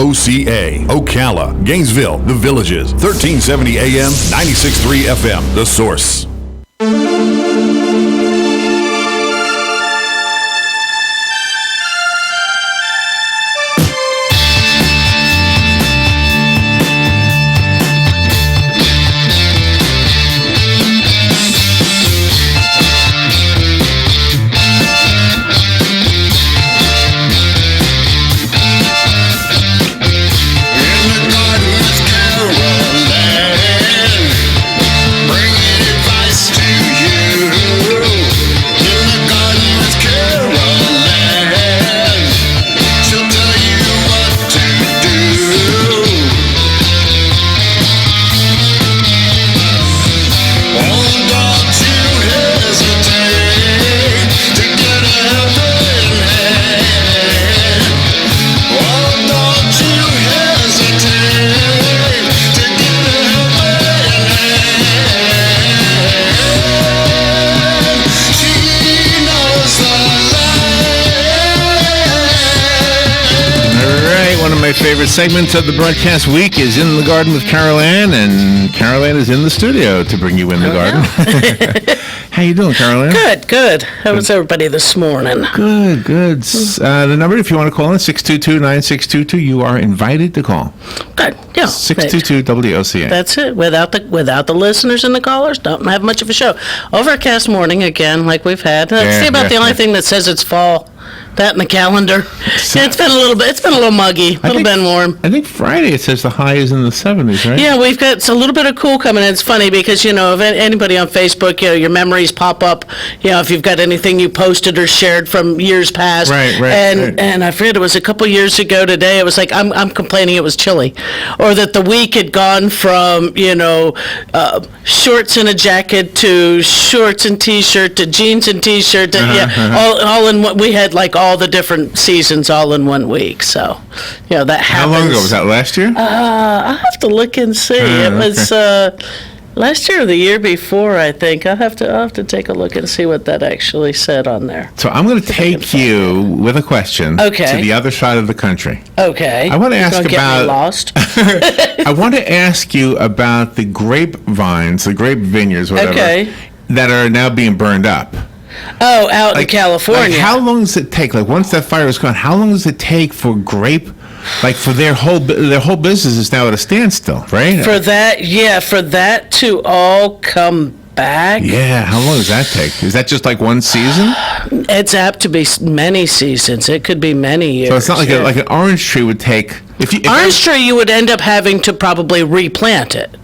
WOCA, Ocala, Gainesville, The Villages, 1370 AM, 96.3 FM, The Source. Favorite segment of the broadcast week is In the Garden with Carol Ann, and Carol Ann is in the studio to bring you In the Garden. How you doing, Carol Ann? Good. How was everybody this morning? Good. The number, if you want to call in, 622-9622. You are invited to call. Good. Yeah. 622-WOCA. That's it. Without the listeners and the callers, don't have much of a show. Overcast morning again, like we've had. That's about the only thing that says it's fall. That in the calendar. It's been a little muggy, a little bit warm. I think Friday it says the high is in the 70s, right? Yeah, we've got a little bit of cool coming in. It's funny because, if anybody on Facebook, your memories pop up, if you've got anything you posted or shared from years past. Right. And I forget, it was a couple years ago today, it was like, I'm complaining it was chilly. Or that the week had gone from, shorts and a jacket to shorts and T-shirt to jeans and T-shirt. All in what we had, like all the different seasons all in 1 week. So, that happens. How long ago? Was that last year? I'll have to look and see. It was last year or the year before, I think. I'll have to take a look and see what that actually said on there. So I'm going to take you with a question to the other side of the country. Okay. I want to ask about. Get me lost. I want to ask you about the grapevines, the grape vineyards, whatever, that are now being burned up. Oh, out in California. How long does it take? Like, once that fire is gone, how long does it take for for their whole business is now at a standstill, right? For that to all come back. Yeah, how long does that take? Is that just like one season? It's apt to be many seasons. It could be many years. So it's not like an orange tree would take. You would end up having to probably replant it.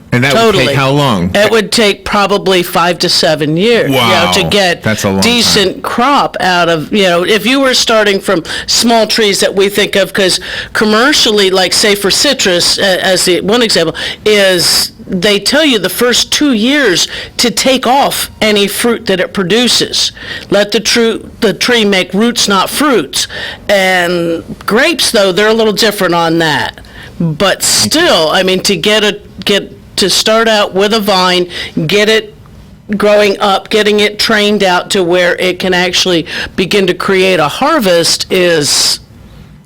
And that would take how long? It would take probably 5 to 7 years. Wow. To get That's a long decent crop out of, if you were starting from small trees that we think of, because commercially, like say for citrus, as the one example, is they tell you the first 2 years to take off any fruit that it produces. Let the tree make roots, not fruits. And grapes, though, they're a little different on that. But still, to start out with a vine, get it growing up, getting it trained out to where it can actually begin to create a harvest is,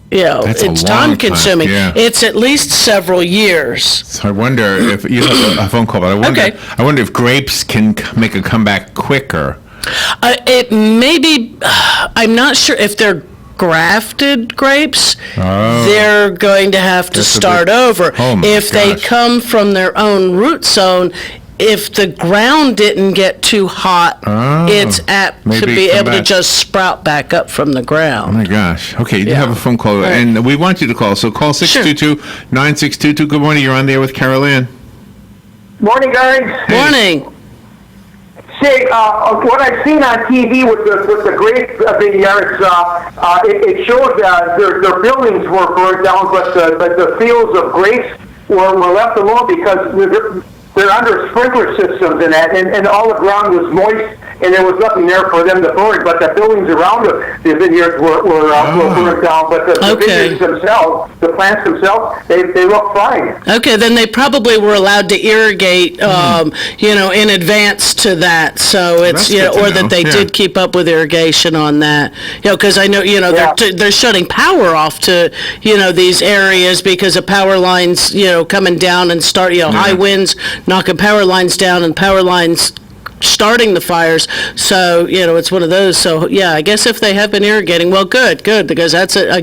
it's time consuming. Yeah. It's at least several years. So I wonder if you have a phone call, but I wonder if grapes can make a comeback quicker. It may be, I'm not sure if they're grafted grapes, they're going to have to start over. If they come from their own root zone, if the ground didn't get too hot, it's apt to be able to just sprout back up from the ground. Oh my gosh. Okay, you do have a phone call, and we want you to call. So call 622-9622. Good morning. You're on the air with Carol Ann. Morning, guys. Morning. Say, what I've seen on TV with the grape vineyards, it shows their buildings were burned down, but the fields of grapes were left alone because they're under sprinkler systems and that, and all the ground was moist, and there was nothing there for them to burn. But the buildings around the vineyards were burned down. But the vineyards themselves, the plants themselves, they look fine. Okay, then they probably were allowed to irrigate, in advance to that. So it's or that they did keep up with irrigation on that. Because I know they're shutting power off to these areas because of power lines coming down and start high winds knocking power lines down and power lines starting the fires. So it's one of those. So I guess if they have been irrigating, well, good, because that's a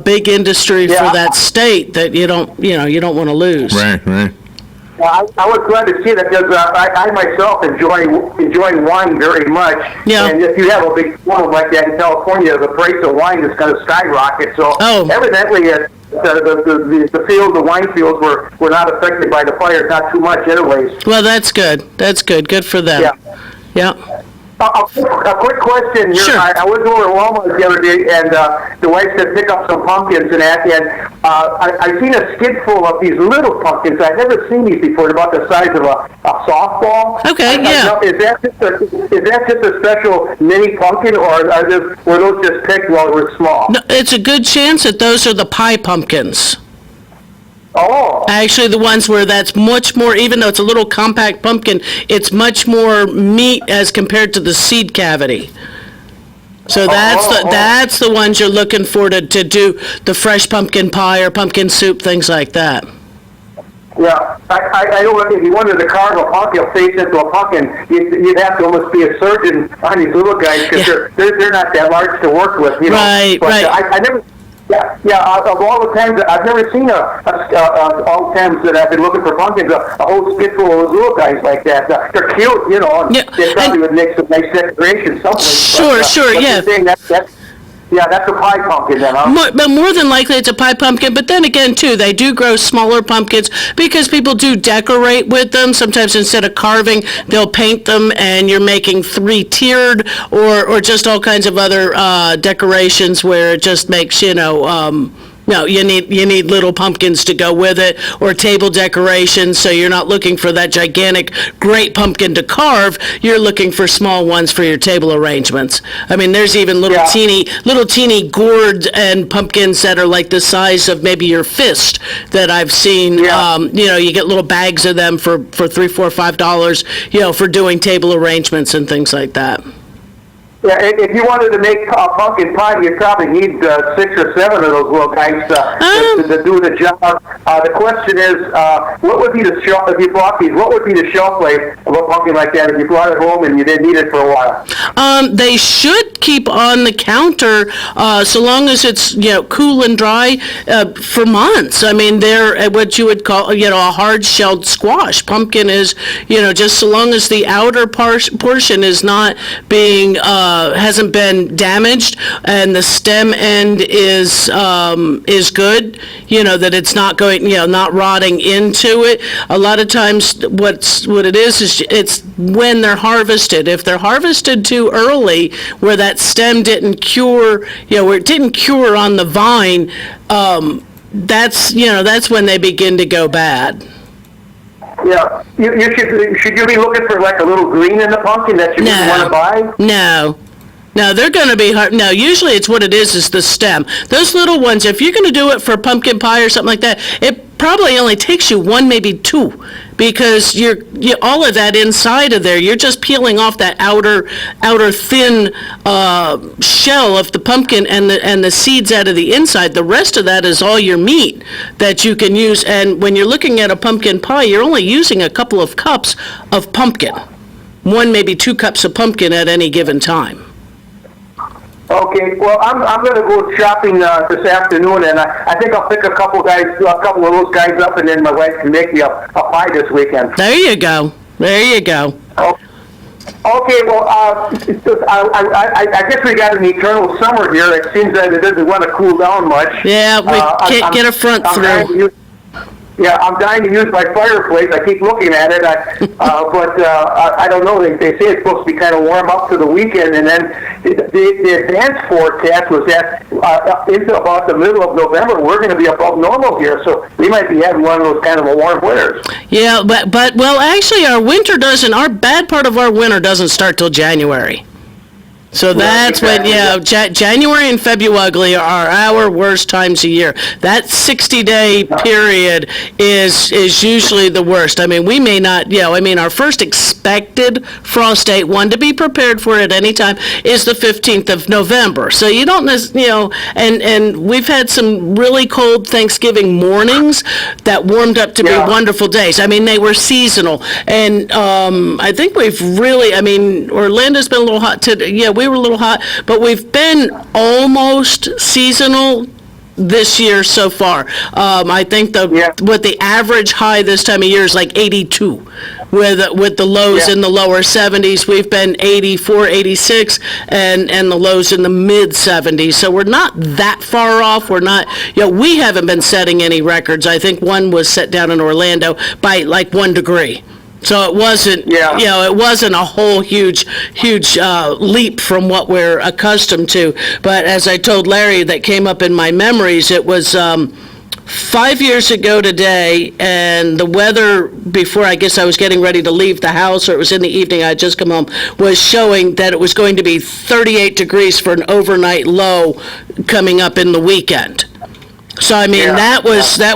big industry for that state that you don't want to lose. Right. Well, I was glad to see that because I myself enjoy wine very much. Yeah. And if you have a big farm like that in California, the price of wine is going to skyrocket. So evidently, the wine fields were not affected by the fire, not too much, anyways. Well, that's good. Good for them. Yeah. A quick question. Sure. I was over at Walmart the other day, and the wife said pick up some pumpkins and that. And I seen a skid full of these little pumpkins. I've never seen these before. They're about the size of a softball. Okay, Is that just a special mini pumpkin, or were those just picked while they were small? No, it's a good chance that those are the pie pumpkins. Oh. Actually, the ones where that's much more, even though it's a little compact pumpkin, it's much more meat as compared to the seed cavity. So that's the ones you're looking for to do the fresh pumpkin pie or pumpkin soup, things like that. Yeah, I know if you wanted to carve a pumpkin face into a pumpkin, you'd have to almost be a surgeon on these little guys because they're not that large to work with. Right. I never. Yeah. Of all the times, I've never seen all the times that I've been looking for pumpkins, a whole skid full of little guys like that. They're cute, They probably would make some nice decoration someplace. Sure. That's a pie pumpkin then, huh? But more than likely it's a pie pumpkin, but then again, too, they do grow smaller pumpkins because people do decorate with them. Sometimes instead of carving, they'll paint them, and you're making three-tiered or just all kinds of other decorations where it just makes, you need little pumpkins to go with it, or table decorations, so you're not looking for that gigantic, great pumpkin to carve. You're looking for small ones for your table arrangements. I mean, there's even little teeny gourds and pumpkins that are like the size of maybe your fist that I've seen. Yeah. You get little bags of them for $3, $4, $5, for doing table arrangements and things like that. Yeah, if you wanted to make pumpkin pie, you'd probably need 6 or 7 of those little guys to do the job. The question is, what would be the shelf if you bought these? What would be the shelf life of a pumpkin like that if you brought it home and you didn't need it for a while? They should keep on the counter so long as it's cool and dry for months. I mean, they're what you would call a hard-shelled squash. Pumpkin is just so long as the outer portion is not being hasn't been damaged and the stem end is good, that it's not going, not rotting into it. A lot of times what it is it's when they're harvested. If they're harvested too early where that stem didn't cure, where it didn't cure on the vine, that's when they begin to go bad. Yeah, should you be looking for like a little green in the pumpkin that you want to buy? No, they're going to be hard. No, usually it's what it is the stem. Those little ones, if you're going to do it for pumpkin pie or something like that, it probably only takes you 1, maybe 2, because you're all of that inside of there. You're just peeling off that outer thin shell of the pumpkin and the seeds out of the inside. The rest of that is all your meat that you can use. And when you're looking at a pumpkin pie, you're only using a couple of cups of pumpkin. 1, maybe 2 cups of pumpkin at any given time. Okay, well, I'm going to go shopping this afternoon, and I think I'll pick a couple of those guys up, and then my wife can make me a pie this weekend. There you go. Oh. Okay, well, I guess we got an eternal summer here. It seems that it doesn't want to cool down much. Yeah, we can't get a front through. Yeah, I'm dying to use my fireplace. I keep looking at it, but I don't know. They say it's supposed to be kind of warm up to the weekend, and then the advanced forecast was that into about the middle of November, we're going to be above normal here, so we might be having one of those kind of a warm winters. Yeah, but well, actually, our bad part of our winter doesn't start till January. So that's exactly. When, January and February are our worst times a year. That 60-day period is usually the worst. I mean, we may not, our first expected frost date, one to be prepared for at any time, is the 15th of November. So you don't, and we've had some really cold Thanksgiving mornings that warmed up to be wonderful days. I mean, they were seasonal. And I think we've really, Orlando's been a little hot today. Yeah, we were a little hot, but we've been almost seasonal this year so far. I think what the average high this time of year is like 82, with the lows in the lower 70s. We've been 84, 86, and the lows in the mid 70s. So we're not that far off. We're not, we haven't been setting any records. I think one was set down in Orlando by like 1 degree. So it wasn't, it wasn't a whole huge leap from what we're accustomed to. But as I told Larry, that came up in my memories, it was 5 years ago today, and the weather before I guess I was getting ready to leave the house, or it was in the evening, I had just come home, was showing that it was going to be 38 degrees for an overnight low coming up in the weekend. So that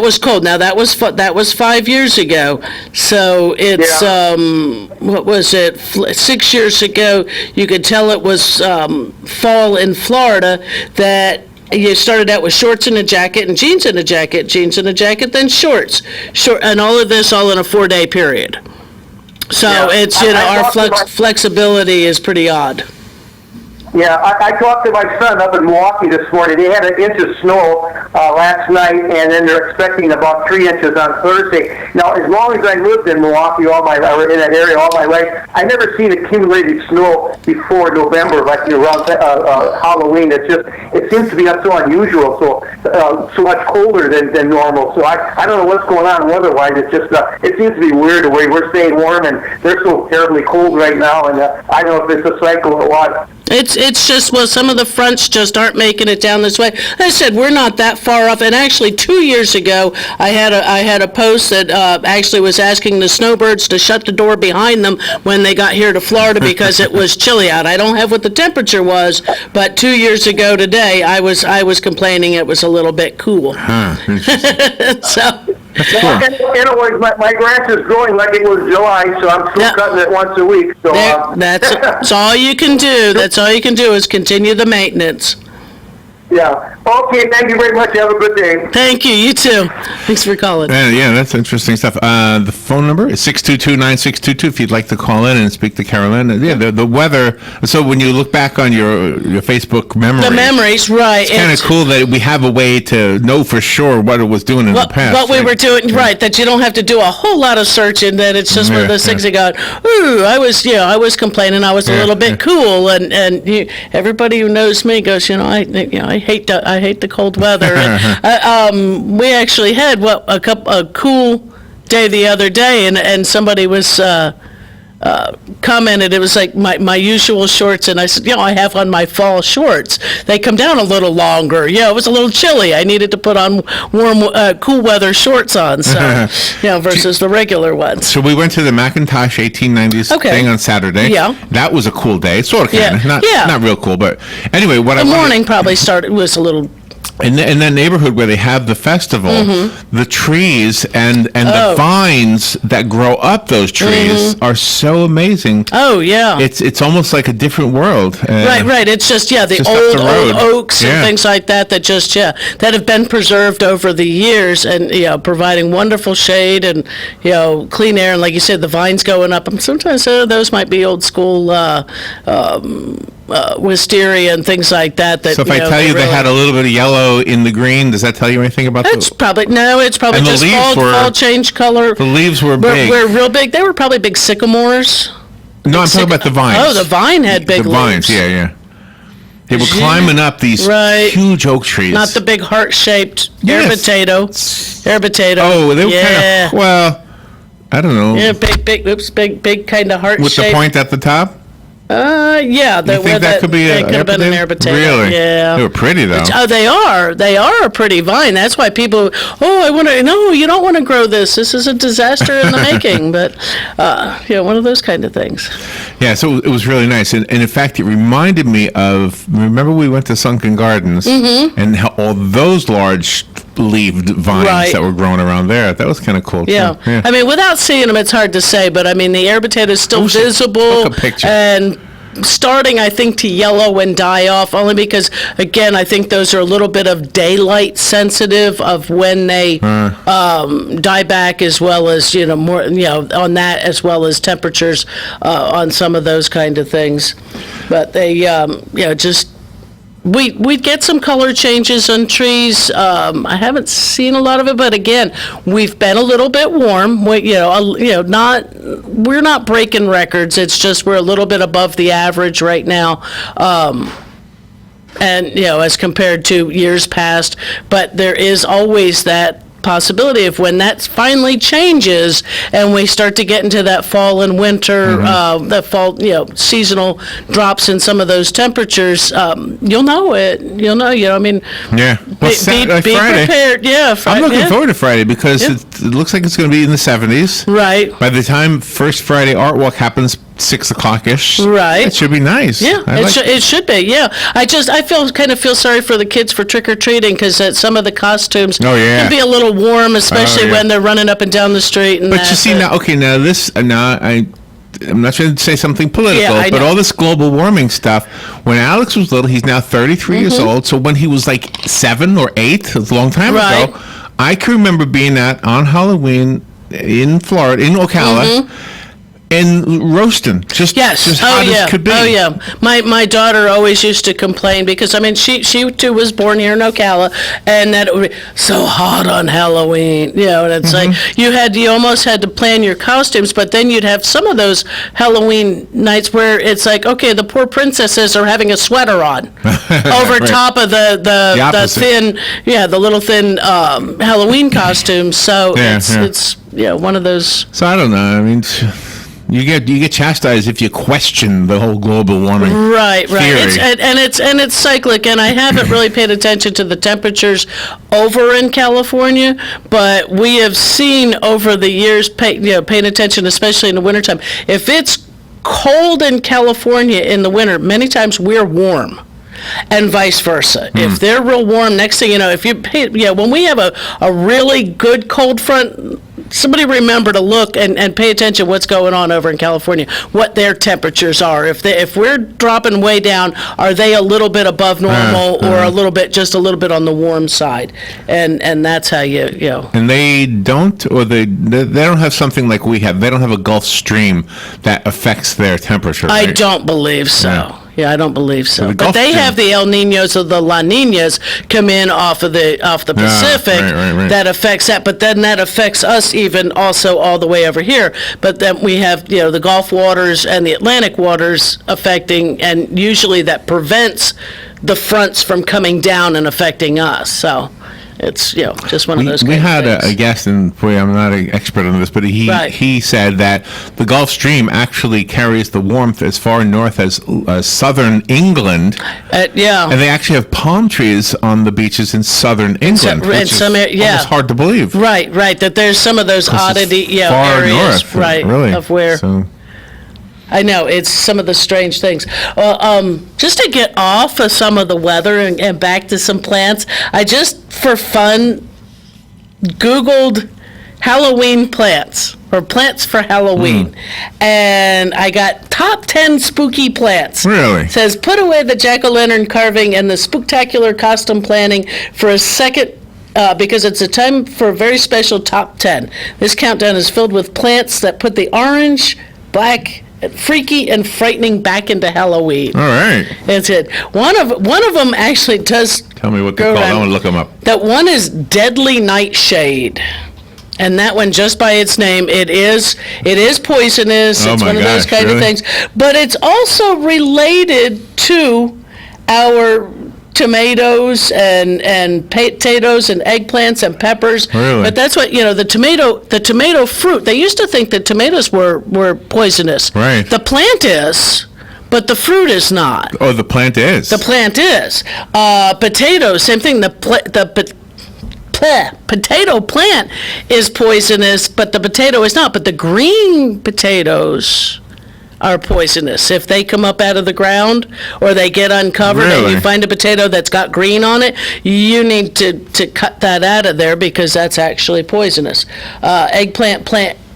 was cold. Now that was 5 years ago. So it's what was it? 6 years ago. You could tell it was fall in Florida. That you started out with shorts and a jacket and jeans and a jacket, then shorts, and all of this all in a 4-day period. So it's our flexibility is pretty odd. Yeah, I talked to my son up in Milwaukee this morning. They had 1 inch of snow last night, and then they're expecting about 3 inches on Thursday. Now, as long as I lived in Milwaukee or in that area all my life, I never seen accumulated snow before November, like around Halloween. It seems to be so unusual, so much colder than normal. So I don't know what's going on weather-wise. It's just it seems to be weird the way we're staying warm, and they're so terribly cold right now. And I don't know if it's a cycle or what. It's just, some of the fronts just aren't making it down this way. Like I said, we're not that far off. And actually, 2 years ago, I had a post that actually was asking the snowbirds to shut the door behind them when they got here to Florida because it was chilly out. I don't have what the temperature was, but 2 years ago today, I was complaining it was a little bit cool. So. Anyways, my grass is growing like it was July, so I'm still cutting it once a week. So that's all you can do. That's all you can do is continue the maintenance. Yeah. Okay, thank you very much. Have a good day. Thank you. You too. Thanks for calling. That's interesting stuff. The phone number is 622-9622 if you'd like to call in and speak to Carolyn. The weather. So when you look back on your Facebook memories. The memories, right. It's kind of cool that we have a way to know for sure what it was doing in the past. What we were doing, right, that you don't have to do a whole lot of searching, that it's just one of those things that go, ooh, I was complaining I was a little bit cool, and everybody who knows me goes, I hate the cold weather. And, we actually had a cool day the other day, and somebody was commented. It was like my usual shorts, and I said, I have on my fall shorts. They come down a little longer. It was a little chilly. I needed to put on warm, cool weather shorts on. So, versus the regular ones. So we went to the Macintosh 1890s thing on Saturday. Yeah, that was a cool day. Sort of, kind of, not real cool, but anyway, the morning probably was a little. In that neighborhood where they have the festival, the trees and the vines that grow up those trees are so amazing. Oh, yeah. It's almost like a different world. Right. It's just, old oaks and things like that that have been preserved over the years and, providing wonderful shade and, clean air. And like you said, the vines going up. And sometimes those might be old school wisteria and things like that. So if I tell you they had a little bit of yellow in the green, does that tell you anything about it's probably just fall change color. The leaves were big. Were real big. They were probably big sycamores. No, I'm talking about the vines. Oh, the vine had big leaves. The vines, yeah. They were climbing up these huge oak trees. Not the big heart-shaped air potato. Air potato. Oh, they were kind of, well, I don't know. Yeah, big kind of heart-shaped. With the point at the top? Yeah. You think that could be it could have been an air potato. Really? Yeah. They were pretty, though. Oh, they are. They are a pretty vine. That's why people, I want to, no, you don't want to grow this. This is a disaster in the making. But, one of those kind of things. Yeah, so it was really nice. And in fact, it reminded me of, remember we went to Sunken Gardens and how all those large leaved vines that were growing around there. That was kind of cool, too. Yeah. I mean, without seeing them, it's hard to say. But, I mean, the air potato is still visible. Took a picture. And starting, I think, to yellow and die off, only because, again, I think those are a little bit of daylight sensitive of when they die back, as well as, more, on that, as well as temperatures on some of those kind of things. But they, just... We'd get some color changes on trees. I haven't seen a lot of it, but again, we've been a little bit warm. We're not breaking records. It's just we're a little bit above the average right now, and as compared to years past. But there is always that possibility of when that finally changes and we start to get into that fall and winter, that fall, seasonal drops in some of those temperatures, you'll know it. You'll know, I mean, yeah. Well, be Friday. Prepared. Yeah, Friday. I'm looking forward to Friday because it looks like it's going to be in the 70s. Right. By the time first Friday Art Walk happens, 6 o'clock-ish. Right. It should be nice. Yeah, it should be, yeah. I kind of feel sorry for the kids for trick-or-treating because some of the costumes can be a little warm, especially when they're running up and down the street. But you see, now I'm not trying to say something political, but all this global warming stuff, when Alex was little, he's now 33 years old, so when he was like 7 or 8, a long time ago, I can remember being on Halloween in Florida, in Ocala, and roasting, just hot as could be. Oh, yeah. My daughter always used to complain because, I mean, she too was born here in Ocala, and that it would be so hot on Halloween, and it's like you almost had to plan your costumes, but then you'd have some of those Halloween nights where it's like, okay, the poor princesses are having a sweater on over top of the thin, the little thin Halloween costumes, so it's one of those. So I don't know, I mean... You get chastised if you question the whole global warming right. It's cyclic, and I haven't really paid attention to the temperatures over in California, but we have seen over the years, paying attention, especially in the wintertime. If it's cold in California in the winter, many times we're warm. And vice versa. If they're real warm, next thing you know, when we have a really good cold front, somebody remember to look and pay attention what's going on over in California, what their temperatures are. If we're dropping way down, are they a little bit above normal or just a little bit on the warm side? And that's how you. And they don't have something like we have. They don't have a Gulf Stream that affects their temperature. Right? I don't believe so. Yeah, I don't believe so. The but they have the El Niños or the La Niñas come in off the Pacific that affects that. But then that affects us even also all the way over here. But then we have the Gulf waters and the Atlantic waters affecting, and usually that prevents the fronts from coming down and affecting us. So it's just one of those. We had a guest, and boy, I'm not an expert on this, but he said that the Gulf Stream actually carries the warmth as far north as southern England. And they actually have palm trees on the beaches in southern England, which is almost hard to believe. Right. That there's some of those oddity far areas, north, right, really. Of where. So. I know, it's some of the strange things. Well, just to get off of some of the weather and back to some plants, I just, for fun, Googled Halloween plants, or plants for Halloween. And I got top 10 spooky plants. Really? It says, put away the jack-o'-lantern carving and the spooktacular costume planning for a second because it's a time for a very special top 10. This countdown is filled with plants that put the orange, black, freaky and frightening back into Halloween. All right. That's it. One of them actually does. Tell me what they're called. I want to look them up. That one is Deadly Nightshade. And that one, just by its name, it is poisonous. It's one of those kind of things. But it's also related to our tomatoes and potatoes and eggplants and peppers. Really? But that's what, the tomato fruit, they used to think that tomatoes were poisonous. Right. The plant is, but the fruit is not. Oh, the plant is. The plant is. Potatoes, same thing. The potato plant is poisonous, but the potato is not. But the green potatoes are poisonous. If they come up out of the ground or they get uncovered and you find a potato that's got green on it, you need to cut that out of there because that's actually poisonous.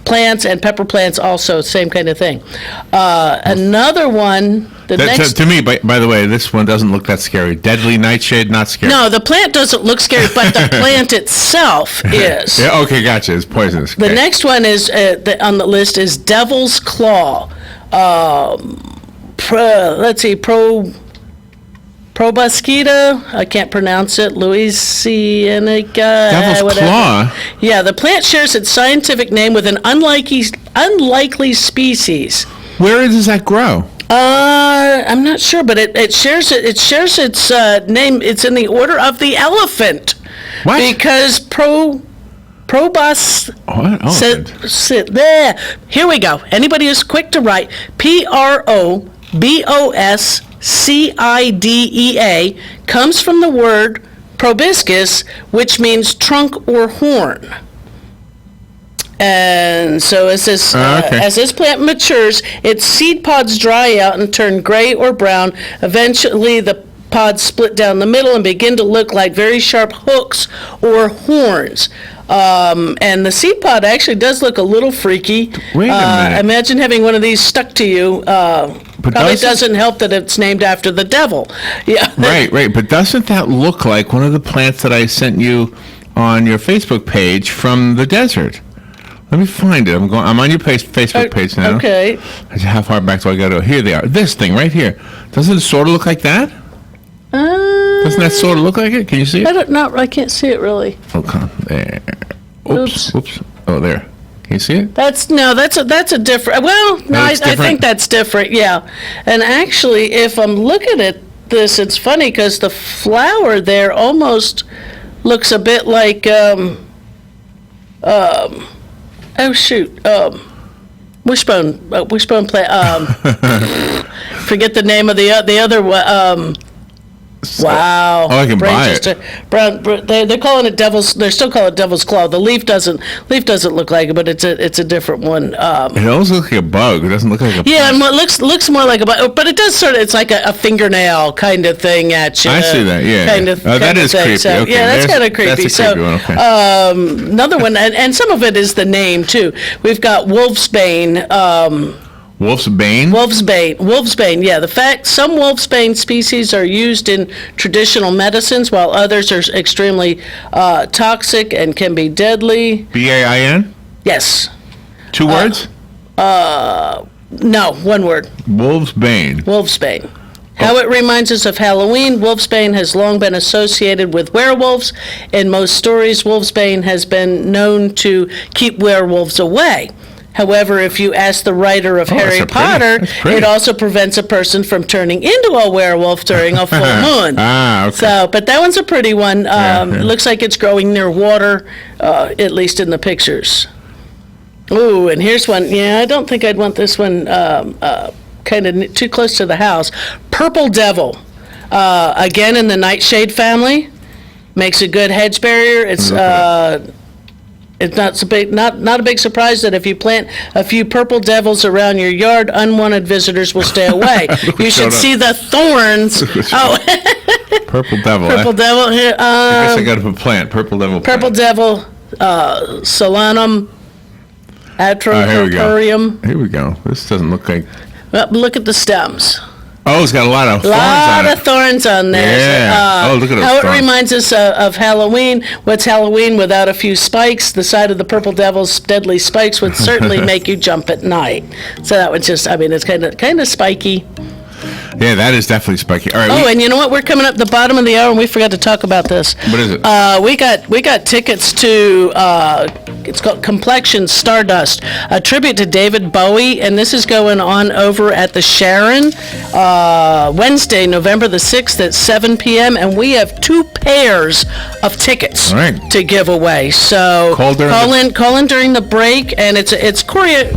Plants and pepper plants also, same kind of thing. Another one, to me, by the way, this one doesn't look that scary. Deadly nightshade, not scary. No, the plant doesn't look scary, but the plant itself is. Yeah, okay, gotcha. It's poisonous. The next one is on the list is devil's claw. Proboscida, I can't pronounce it, Louisianica. Devil's claw? Yeah, the plant shares its scientific name with an unlikely species. Where does that grow? I'm not sure, but it shares its name. It's in the order of the elephant. What? Because Probos. There. Here we go. Anybody who's quick to write, Proboscidea comes from the word proboscis, which means trunk or horn. And so as this plant matures, its seed pods dry out and turn gray or brown. Eventually, the pods split down the middle and begin to look like very sharp hooks or horns. And the seed pod actually does look a little freaky. Wait a minute. Imagine having one of these stuck to you. Probably doesn't help that it's named after the devil. Yeah. Right. But doesn't that look like one of the plants that I sent you on your Facebook page from the desert? Let me find it. I'm on your Facebook page now. Okay. How far back do I go to? Here they are. This thing right here. Doesn't it sort of look like that? Doesn't that sort of look like it? Can you see it? I can't see it really. Okay. There. Oops. Oh, there. Can you see it? That's a different. Well, no, I think that's different. Yeah. And actually, if I'm looking at this, it's funny because the flower there almost looks a bit like wishbone plant. Forget the name of the other one. Wow! Oh, I can buy it. They're calling it devil's. They're still calling it devil's claw. The leaf doesn't look like it, but it's a different one. It almost looks like a bug. It doesn't look like a. Yeah, and it looks more like a bug, but it does sort of. It's like a fingernail kind of thing at you. I see that. Yeah. That is creepy. So, okay. Yeah, that's kind of creepy. That's a creepy one. Okay. Another one, and some of it is the name too. We've got wolfsbane. Wolfsbane? Wolfsbane, yeah. The fact some wolfsbane species are used in traditional medicines, while others are extremely toxic and can be deadly. B-A-I-N? Yes. 2 words? No, 1 word. Wolfsbane. How it reminds us of Halloween, wolfsbane has long been associated with werewolves. In most stories, wolfsbane has been known to keep werewolves away. However, if you ask the writer of Harry Potter, it also prevents a person from turning into a werewolf during a full moon. Okay. So, but that one's a pretty one. Looks like it's growing near water, at least in the pictures. Ooh, and here's one. Yeah, I don't think I'd want this one kind of too close to the house. Purple devil. Again, in the nightshade family. Makes a good hedge barrier. It's not a big surprise that if you plant a few purple devils around your yard, unwanted visitors will stay away. You should see the thorns. Purple devil. Devil here. I guess I got to put plant. Purple devil. Purple devil. Solanum. Atropurpureum. Here we go. This doesn't look like. Well, look at the stems. Oh, it's got a lot of thorns on there. Yeah. Look at those How thorns. it reminds us of Halloween. What's Halloween without a few spikes? The sight of the purple devil's deadly spikes would certainly make you jump at night. So that would it's kind of spiky. Yeah, that is definitely spiky. All right. And you know what? We're coming up the bottom of the hour, and we forgot to talk about this. What is it? We got tickets to it's called Complexion Stardust, a tribute to David Bowie, and this is going on over at the Sharon Wednesday, November the 6th at 7 p.m., and we have 2 pairs of tickets to give away. So call in during the break, and it's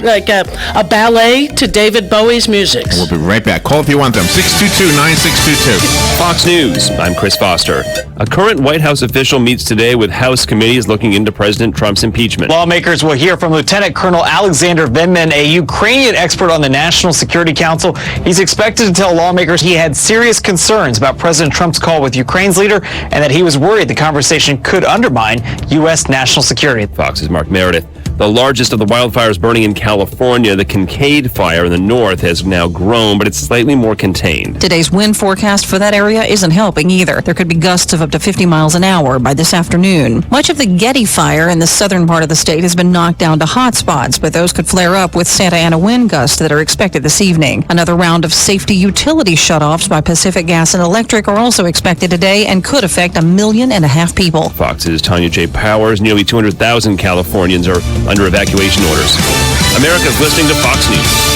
like a ballet to David Bowie's music. We'll be right back. Call if you want them. 622-9622. Fox News. I'm Chris Foster. A current White House official meets today with House committees looking into President Trump's impeachment. Lawmakers will hear from Lieutenant Colonel Alexander Vindman, a Ukrainian expert on the National Security Council. He's expected to tell lawmakers he had serious concerns about President Trump's call with Ukraine's leader and that he was worried the conversation could undermine U.S. national security. Fox's Mark Meredith. The largest of the wildfires burning in California, the Kincaid Fire in the north, has now grown, but it's slightly more contained. Today's wind forecast for that area isn't helping either. There could be gusts of up to 50 miles an hour by this afternoon. Much of the Getty Fire in the southern part of the state has been knocked down to hot spots, but those could flare up with Santa Ana wind gusts that are expected this evening. Another round of safety utility shutoffs by Pacific Gas and Electric are also expected today and could affect 1.5 million people. Fox's Tanya J. Powers. Nearly 200,000 Californians are under evacuation orders. America's listening to Fox News.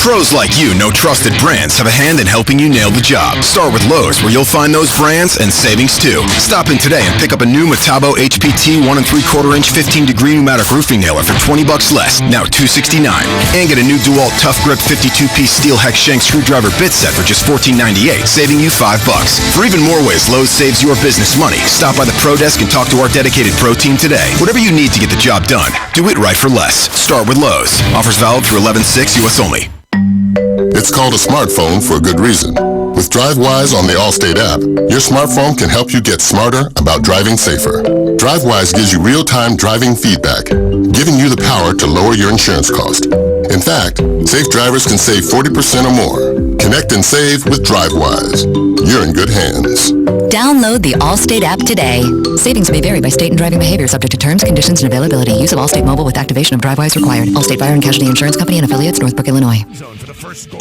Pros like you know trusted brands have a hand in helping you nail the job. Start with Lowe's, where you'll find those brands and savings too. Stop in today and pick up a new Metabo HPT 1 3/4 inch 15-degree pneumatic roofing nailer for $20 less, now $269. And get a new DeWalt Tough Grip 52-piece steel hex shank screwdriver bit set for just $14.98, saving you $5. For even more ways Lowe's saves your business money, stop by the Pro Desk and talk to our dedicated Pro team today. Whatever you need to get the job done, do it right for less. Start with Lowe's. Offers valid through 11/6 U.S. only. It's called a smartphone for a good reason. With DriveWise on the Allstate app, your smartphone can help you get smarter about driving safer. DriveWise gives you real-time driving feedback, giving you the power to lower your insurance cost. In fact, safe drivers can save 40% or more. Connect and save with DriveWise. You're in good hands. Download the Allstate app today. Savings may vary by state and driving behavior, subject to terms, conditions, and availability. Use of Allstate Mobile with activation of DriveWise required. Allstate Fire and Casualty Insurance Company and affiliates, Northbrook, Illinois.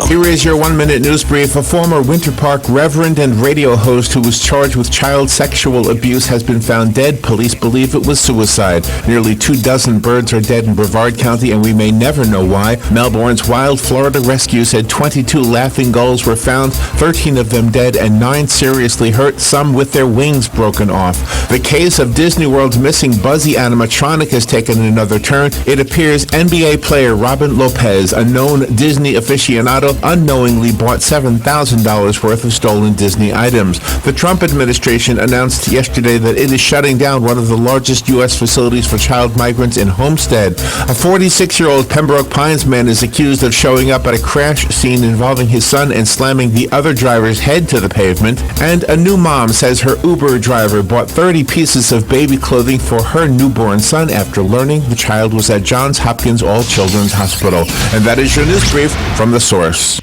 Here is your 1-minute news brief. A former Winter Park reverend and radio host who was charged with child sexual abuse has been found dead. Police believe it was suicide. Nearly 24 birds are dead in Brevard County, and we may never know why. Melbourne's Wild Florida Rescue said 22 laughing gulls were found, 13 of them dead and 9 seriously hurt, some with their wings broken off. The case of Disney World's missing Buzzy animatronic has taken another turn. It appears NBA player Robin Lopez, a known Disney aficionado, unknowingly bought $7,000 worth of stolen Disney items. The Trump administration announced yesterday that it is shutting down one of the largest U.S. facilities for child migrants in Homestead. A 46-year-old Pembroke Pines man is accused of showing up at a crash scene involving his son and slamming the other driver's head to the pavement. And a new mom says her Uber driver bought 30 pieces of baby clothing for her newborn son after learning the child was at Johns Hopkins All Children's Hospital. And that is your news brief from The Source.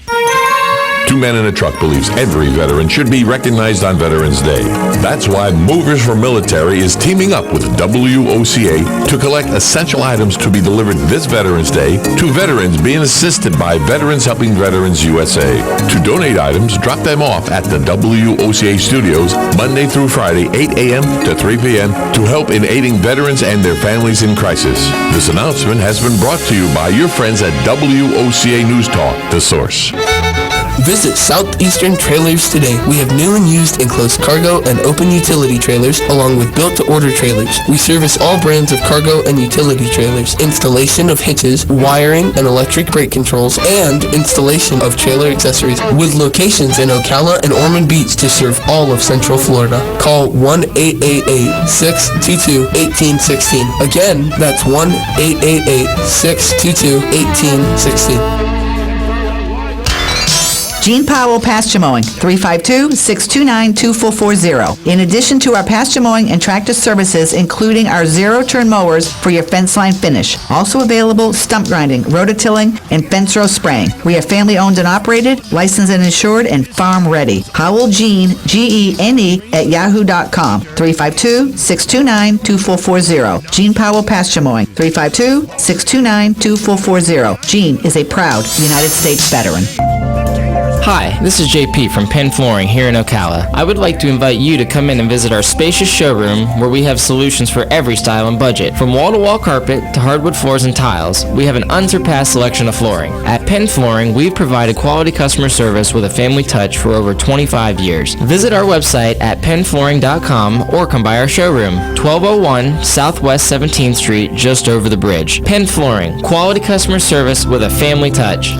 Two Men in a Truck believes every veteran should be recognized on Veterans Day. That's why Movers for Military is teaming up with WOCA to collect essential items to be delivered this Veterans Day to veterans being assisted by Veterans Helping Veterans USA. To donate items, drop them off at the WOCA studios Monday through Friday, 8 a.m. to 3 p.m. to help in aiding veterans and their families in crisis. This announcement has been brought to you by your friends at WOCA News Talk, The Source. Visit Southeastern Trailers today. We have new and used enclosed cargo and open utility trailers, along with built-to-order trailers. We service all brands of cargo and utility trailers, installation of hitches, wiring and electric brake controls, and installation of trailer accessories, with locations in Ocala and Ormond Beach to serve all of Central Florida. Call 1-888-622-1816. Again, that's 1-888-622-1816. Gene Powell Pasture Mowing, 352-629-2440. In addition to our pasture mowing and tractor services, including our zero-turn mowers for your fence line finish. Also available, stump grinding, rototilling, and fence row spraying. We are family-owned and operated, licensed and insured, and farm-ready. Howell Gene, Gene, @yahoo.com, 352-629-2440. Gene Powell Pasture Mowing, 352-629-2440. Gene is a proud United States veteran. Hi, this is JP from Penn Flooring here in Ocala. I would like to invite you to come in and visit our spacious showroom where we have solutions for every style and budget. From wall-to-wall carpet to hardwood floors and tiles, we have an unsurpassed selection of flooring. At Penn Flooring, we've provided quality customer service with a family touch for over 25 years. Visit our website at pennflooring.com or come by our showroom, 1201 Southwest 17th Street, just over the bridge. Penn Flooring, quality customer service with a family touch.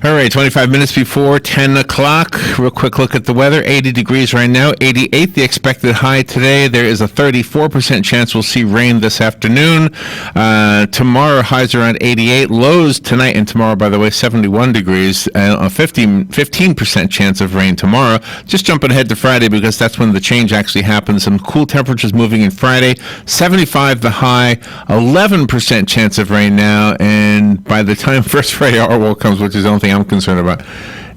All right, 25 minutes before 10 o'clock. Real quick look at the weather. 80 degrees right now, 88 the expected high today. There is a 34% chance we'll see rain this afternoon. Tomorrow, highs around 88. Lows tonight and tomorrow, by the way, 71 degrees. A 15% chance of rain tomorrow. Just jumping ahead to Friday because that's when the change actually happens. Some cool temperatures moving in Friday. 75 the high, 11% chance of rain now. And by the time first Friday Orwell comes, which is the only thing I'm concerned about,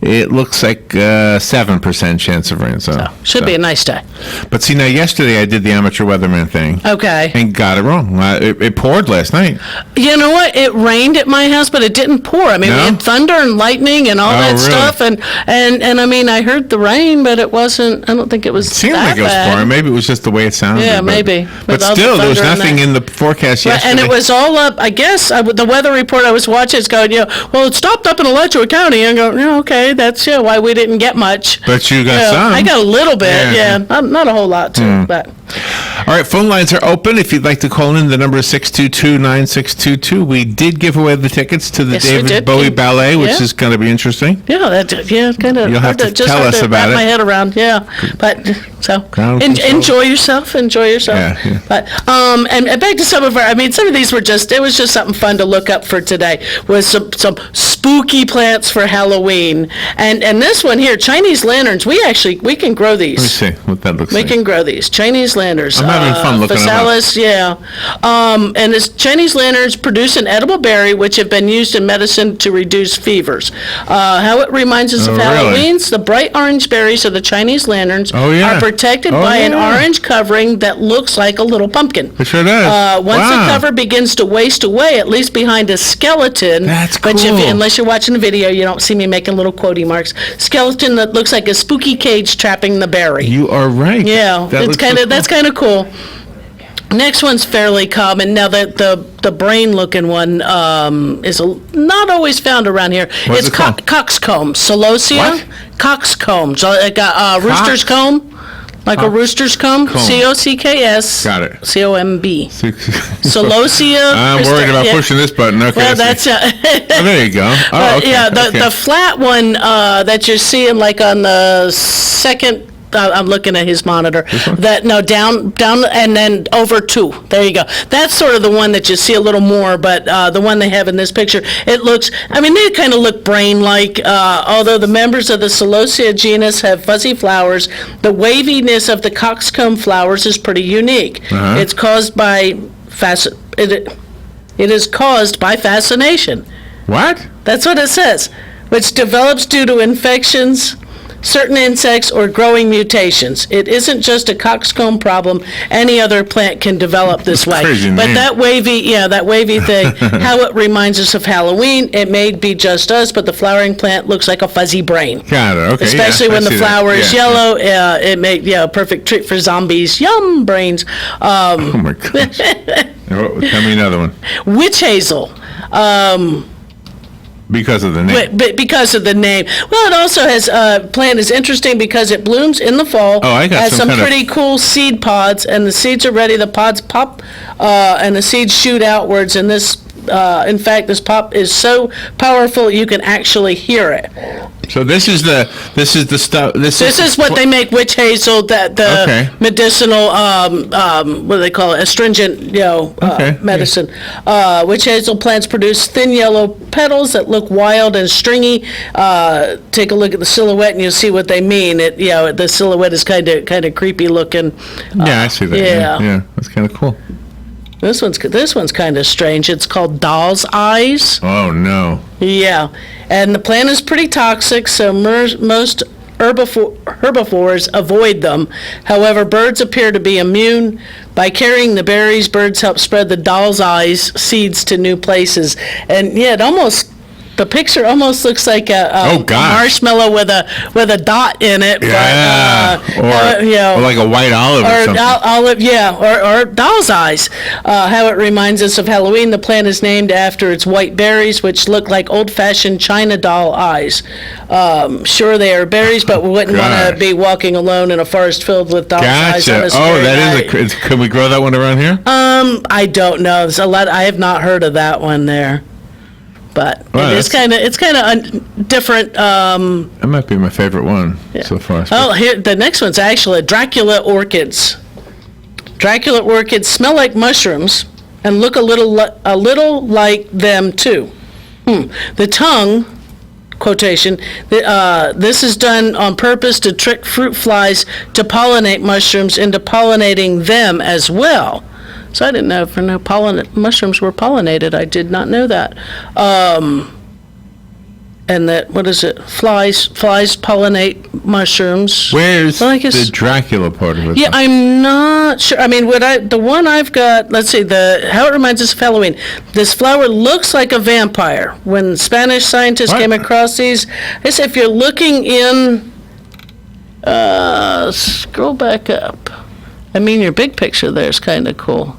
it looks like 7% chance of rain. So should be a nice day. But see, now yesterday I did the amateur weatherman thing. Okay. And got it wrong. It poured last night. You know what? It rained at my house, but it didn't pour. I mean, we had thunder and lightning and all that stuff. And I mean, I heard the rain, but it wasn't, I don't think it was It seemed that like it was bad. pouring. Maybe it was just the way it sounded. Yeah, maybe. But still, there was nothing in the forecast yesterday. And it was all up, I guess, the weather report I was watching is going, well, it stopped up in Alachua County. And I go, okay, that's why we didn't get much. But you got some. I got a little bit, not a whole lot, too, but. All right, phone lines are open. If you'd like to call in, the number is 622-9622. We did give away the tickets to the David Bowie Ballet, which is going to be interesting. Yeah, kind of. You'll have to tell us about it. My head around, but so enjoy yourself. Yeah. But and back to some of these were it was just something fun to look up for today. Was some spooky plants for Halloween, and this one here, Chinese lanterns. We can grow these. Let me see what that looks like. We can grow these Chinese lanterns. I'm having fun looking Phasalis, them up. And this Chinese lanterns produce an edible berry which have been used in medicine to reduce fevers. How it reminds us of Halloween's, the bright orange berries of the Chinese lanterns are protected by an orange covering that looks like a little pumpkin. It sure does. Once the cover begins to waste away, at least behind a skeleton, that's cool. which unless you're watching the video, you don't see me making little quotey marks. Skeleton that looks like a spooky cage trapping the berry. You are right. Yeah, that's kind of cool. Next one's fairly common. Now the brain-looking one is not always found around here. What's it's coxcomb, Celosia. What? Coxcomb, so like a rooster's comb. Like a rooster's comb, COCKS. Got it. COMB. Celosia. I'm worried about pushing this button. Okay. Well, that's. There you go. Oh, okay. Yeah, the flat one that you're seeing, like on the second. I'm looking at his monitor. Down, and then over 2. There you go. That's sort of the one that you see a little more, but the one they have in this picture, it looks, they kind of look brain-like, although the members of the Celosia genus have fuzzy flowers. The waviness of the coxcomb flowers is pretty unique. It's caused by it is caused by fascination. What? That's what it says, which develops due to infections, certain insects, or growing mutations. It isn't just a coxcomb problem. Any other plant can develop this way. But that wavy thing, how it reminds us of Halloween, it may be just us, but the flowering plant looks like a fuzzy brain. Got it, okay. Especially when the flower is yellow, it may a perfect treat for zombies. Yum, brains. Oh my gosh. Tell me another one. Witch hazel. Because of the name. Because of the name. Well, it also has, plant is interesting because it blooms in the fall. Oh, I got has some pretty cool seed pods, and the seeds are ready. The pods pop, and the seeds shoot outwards, and this, in fact, this pop is so powerful you can actually hear it. So this is the stuff. This is what they make witch hazel. Medicinal. What do they call it? Astringent. Medicine. Witch hazel plants produce thin yellow petals that look wild and stringy. Take a look at the silhouette and you'll see what they mean. The silhouette is kind of creepy looking. I see that. Yeah, that's kind of cool. This one's kind of strange. It's called doll's eyes. Oh no. Yeah, and the plant is pretty toxic, so most herbivores avoid them. However, birds appear to be immune. By carrying the berries, birds help spread the doll's eyes seeds to new places. And it almost the picture almost looks like a marshmallow with a dot in it. Yeah, but, or like a white olive or something. Or doll's eyes. How it reminds us of Halloween. The plant is named after its white berries, which look like old-fashioned China doll eyes. Sure, they are berries, but we wouldn't want to be walking alone in a forest filled with doll's eyes. Can we grow that one around here? I don't know. There's a lot. I have not heard of that one there. But it's kind of different. That might be my favorite one so far. Oh, here the next one's actually Dracula orchids. Dracula orchids smell like mushrooms and look a little like them too. The tongue, quotation. This is done on purpose to trick fruit flies to pollinate mushrooms into pollinating them as well. So I didn't know if mushrooms were pollinated. I did not know that. And that, what is it? Flies pollinate mushrooms. Where's the Dracula part of it? Yeah, I'm not sure. I mean, the one I've got, let's see, how it reminds us of Halloween. This flower looks like a vampire. When Spanish scientists came across these, I said, if you're looking in, scroll back up. I mean, your big picture there is kind of cool.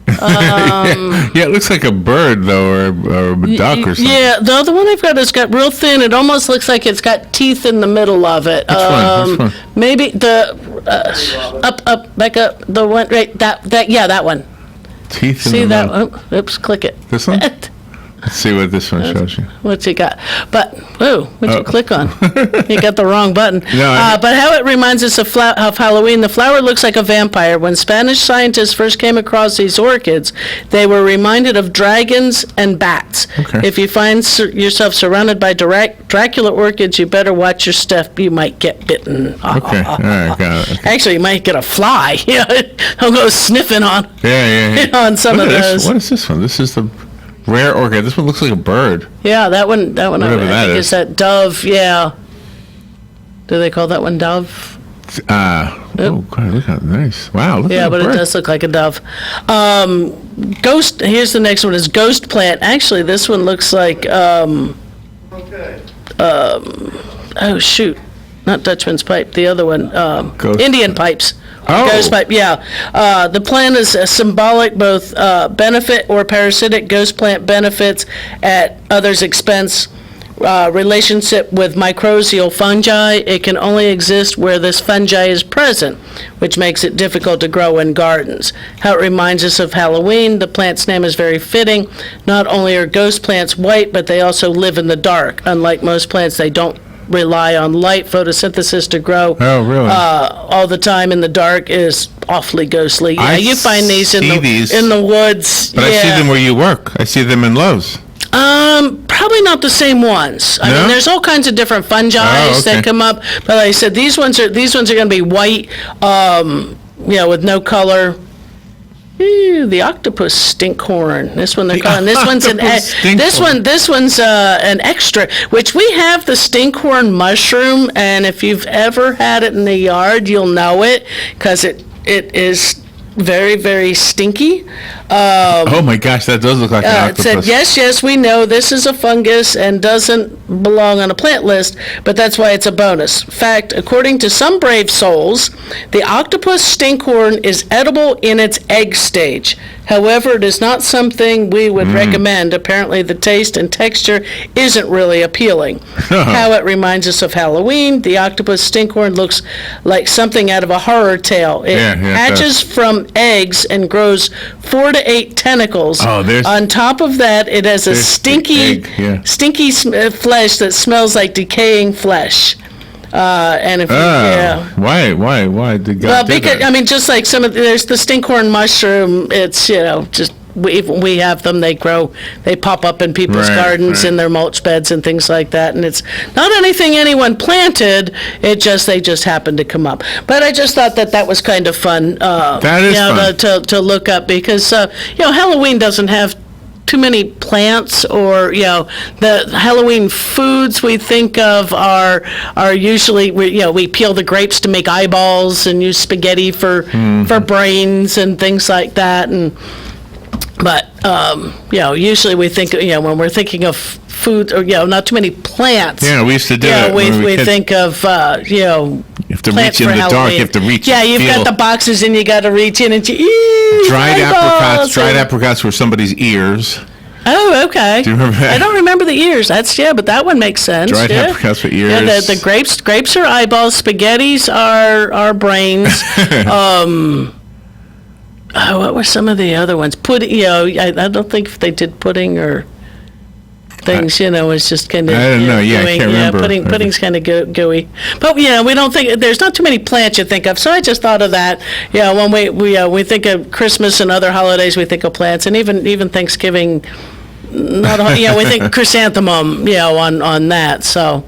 It looks like a bird though, or a duck or something. Yeah, the other one I've got has got real thin. It almost looks like it's got teeth in the middle of it. Which one? Maybe the back up the one right that one. Teeth. See that? Oh, oops, click it. This one. Let's see what this one shows you. What's it got? But, what'd you click on? You got the wrong button. But how it reminds us of Halloween, the flower looks like a vampire. When Spanish scientists first came across these orchids, they were reminded of dragons and bats. Okay. If you find yourself surrounded by Dracula orchids, you better watch your step. You might get bitten. Okay, all right, got it. Okay. Actually, you might get a fly. I'll go sniffing on on some of those. What is this one? This is the rare orchid. This one looks like a bird. Yeah, that one. I think is that dove. Yeah. Do they call that one dove? Oh, God, look how nice. Wow, look yeah, but it does look like a dove. Ghost. Here's the next one. Is ghost plant. Actually, this one looks like. Oh shoot, not Dutchman's pipe. The other one. Indian pipes. Ghost pipe, yeah. The plant is a symbolic both benefit or parasitic. Ghost plant benefits at others' expense. Relationship with mycorrhizal fungi. It can only exist where this fungi is present, which makes it difficult to grow in gardens. How it reminds us of Halloween. The plant's name is very fitting. Not only are ghost plants white, but they also live in the dark. Unlike most plants, they don't rely on light photosynthesis to grow. Oh, really? All the time in the dark is awfully ghostly. Yeah, you find these in the woods. But I see them where you work. I see them in Lowe's. Probably not the same ones. I mean, there's all kinds of different fungi that come up. But like I said, these ones are going to be white, with no color. The octopus stinkhorn. This one they're calling. This one's This one's an extra. Which we have the stinkhorn mushroom, and if you've ever had it in the yard, you'll know it because it is very, very stinky. Oh my gosh, that does look like an octopus. It said, yes, we know this is a fungus and doesn't belong on a plant list, but that's why it's a bonus. Fact, according to some brave souls, the octopus stinkhorn is edible in its egg stage. However, it is not something we would recommend. Apparently, the taste and texture isn't really appealing. How it reminds us of Halloween, the octopus stinkhorn looks like something out of a horror tale. It hatches from eggs and grows 4 to 8 tentacles. On top of that, it has a stinky flesh that smells like decaying flesh. And if why did God do that? I mean, just like there's the stinkhorn mushroom. It's just we have them. They grow. They pop up in people's gardens in their mulch beds and things like that. And it's not anything anyone planted. They just happened to come up. But I just thought that was kind of fun. That is fun to look up because Halloween doesn't have too many plants, or the Halloween foods we think of are usually we peel the grapes to make eyeballs and use spaghetti for brains and things like that, but usually we think when we're thinking of food, or not too many plants. Yeah, we used to do it. We think of you have to plants reach in for the dark. You have to reach. Yeah, you've got the boxes, and you got to reach in and dried apricots were somebody's ears. Oh, okay. Do you remember that? I don't remember the ears. But that one makes sense. Dried apricots for ears. Yeah, the grapes are eyeballs. Spaghettis are brains. What were some of the other ones? Pudding. I don't think if they did pudding or things. It's just kind of. I don't know. Yeah, gooey. I can't remember. Pudding's kind of gooey. But we don't think there's not too many plants you think of. So I just thought of that. When we think of Christmas and other holidays, we think of plants, and even Thanksgiving. We think chrysanthemum, on that. So,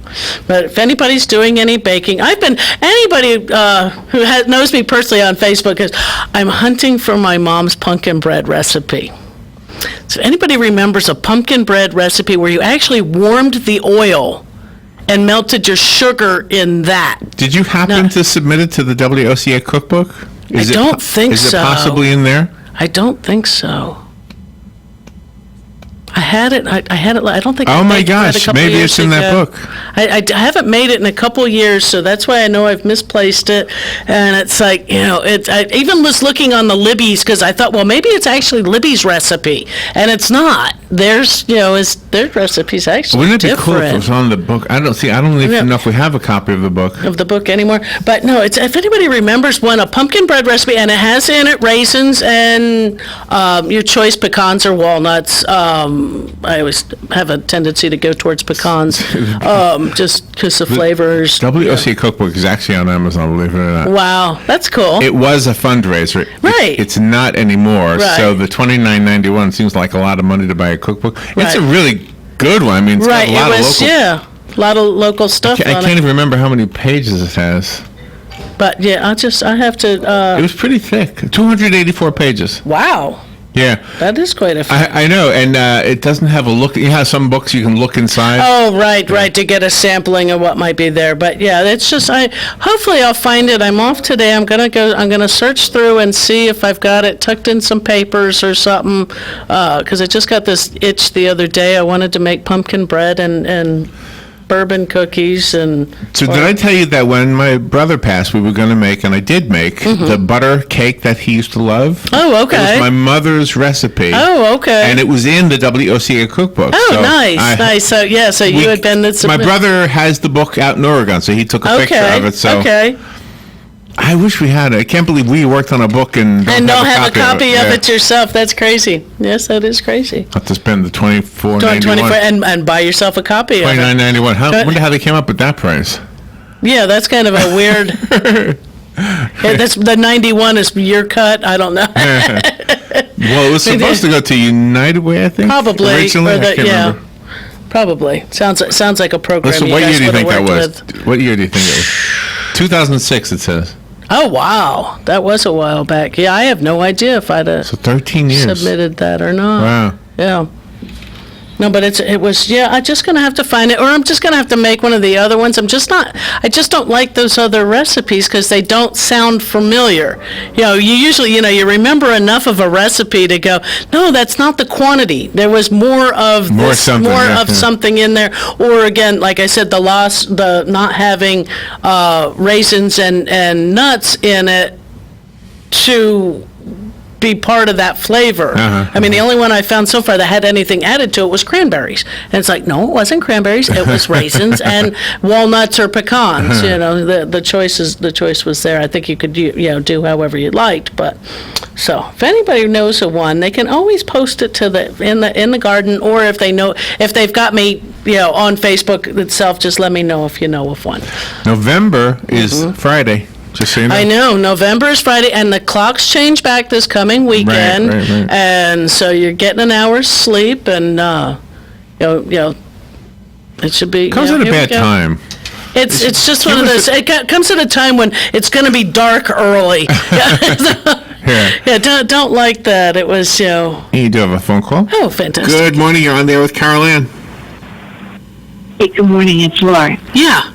but if anybody's doing any baking, anybody who knows me personally on Facebook is, I'm hunting for my mom's pumpkin bread recipe. So, anybody remembers a pumpkin bread recipe where you actually warmed the oil and melted your sugar in that? Did you happen to submit it to the WOCA cookbook? I don't think so. Is it possibly in there? I don't think so. I had it. I don't think. Oh my gosh! Maybe it's in that book. I haven't made it in a couple years, so that's why I know I've misplaced it. And it's like I even was looking on the Libby's because I thought, well, maybe it's actually Libby's recipe, and it's not. There's their recipe's actually Wouldn't it be different. cool if it was on the book? I don't even know if we have a copy of the book anymore. But no, if anybody remembers a pumpkin bread recipe, and it has in it raisins and your choice pecans or walnuts. I always have a tendency to go towards pecans, just because the flavors. WOCA cookbook is actually on Amazon, believe it or not. Wow, that's cool. It was a fundraiser. Right. It's not anymore. Right. So the $29.91 seems like a lot of money to buy a cookbook. Right. It's a really good one. I mean, it's got a lot of local stuff. I can't even remember how many pages it has. But I have to. It was pretty thick. 284 pages. Wow. Yeah. That is quite a few. I know, and it doesn't have a look. You have some books you can look inside. Oh, right, to get a sampling of what might be there. But yeah, it's just hopefully I'll find it. I'm off today. I'm gonna search through and see if I've got it tucked in some papers or something. Because I just got this itch the other day. I wanted to make pumpkin bread and bourbon cookies and. So did I tell you that when my brother passed, we were going to make, and I did make, the butter cake that he used to love? Oh, okay. It was my mother's recipe. Oh, okay. And it was in the WOCA cookbook. Oh, so nice. So you had been. My brother has the book out in Oregon, so he took a picture of it. So okay. I wish we had it. I can't believe we worked on a book and don't have a copy of it yourself. That's crazy. Yes, that is crazy. Have to spend the $24.91 and buy yourself a copy of it. $29.91. I wonder how they came up with that price. Yeah, that's kind of a weird. That's the 91 is your cut. I don't know. Well, it was supposed to go to United Way, I think. Probably. Originally, I can't remember. Probably. Sounds like a program. Listen, what year do you think that was? What year do you think it was? 2006, it says. Oh, wow. That was a while back. Yeah, I have no idea if I'd have 13 years. Submitted that or not. Wow. Yeah. No, but it was, I'm just going to have to find it, or I'm just going to have to make one of the other ones. I just don't like those other recipes because they don't sound familiar. You usually, you remember enough of a recipe to go, no, that's not the quantity. There was more of something in there. Or again, like I said, the not having raisins and nuts in it to be part of that flavor. I mean, the only one I found so far that had anything added to it was cranberries. And it's like, no, it wasn't cranberries. It was raisins and walnuts or pecans. The choice was there. I think you could do however you liked. But so if anybody knows of one, they can always post it to in the garden, or if they've got me on Facebook itself, just let me know if you know of one. November is Friday. Just so you know. I know. November is Friday, and the clocks change back this coming weekend. Right. And so you're getting an hour's sleep, and it should be. Comes at a bad time. It's just one of those. It comes at a time when it's going to be dark early. Don't like that. It was You do have a phone call. Oh, fantastic! Good morning. You're on there with Carol Ann. Hey, good morning. It's Laura. Yeah.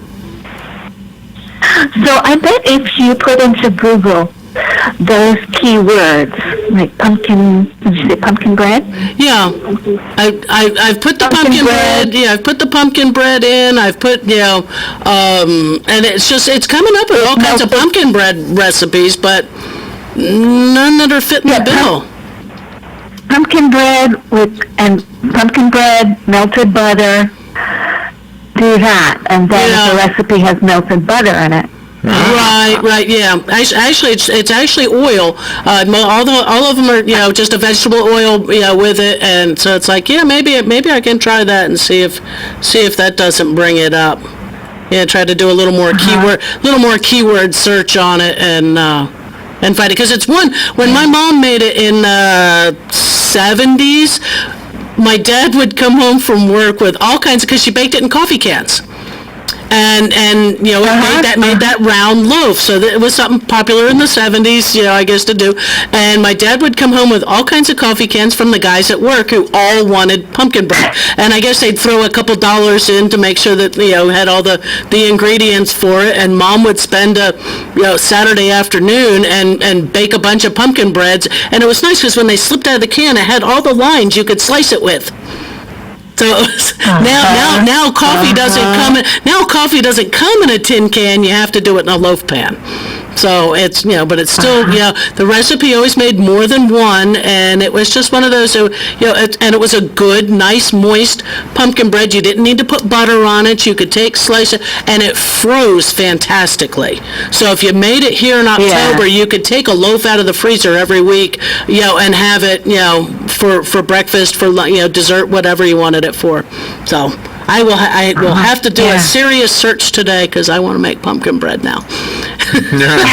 So I bet if you put into Google those key words, like pumpkin, did you say pumpkin bread? Yeah. I've put the pumpkin bread. Yeah, I've put the pumpkin bread in. I've put, and it's coming up with all kinds of pumpkin bread recipes, but none that are fitting the bill. Pumpkin bread and pumpkin bread, melted butter. Do that, and then if the recipe has melted butter in it. Right, yeah. Actually, it's actually oil. All of them are, just a vegetable oil, with it, and so it's like, maybe I can try that and see if that doesn't bring it up. Yeah, try to do a little more keyword search on it and find it, because it's one when my mom made it in the 70s. My dad would come home from work with all kinds because she baked it in coffee cans. And it made that round loaf. So it was something popular in the 70s, I guess, to do. And my dad would come home with all kinds of coffee cans from the guys at work who all wanted pumpkin bread. And I guess they'd throw a couple dollars in to make sure that, had all the ingredients for it. And Mom would spend a, Saturday afternoon and bake a bunch of pumpkin breads. And it was nice because when they slipped out of the can, it had all the lines you could slice it with. So now coffee doesn't come in. Now coffee doesn't come in a tin can. You have to do it in a loaf pan. So it's but it's still the recipe always made more than one, and it was just one of those and it was a good, nice, moist pumpkin bread. You didn't need to put butter on it. You could slice it, and it froze fantastically. So if you made it here in October, you could take a loaf out of the freezer every week, and have it for breakfast, for dessert, whatever you wanted it for. So I will have to do a serious search today because I want to make pumpkin bread now. Yeah.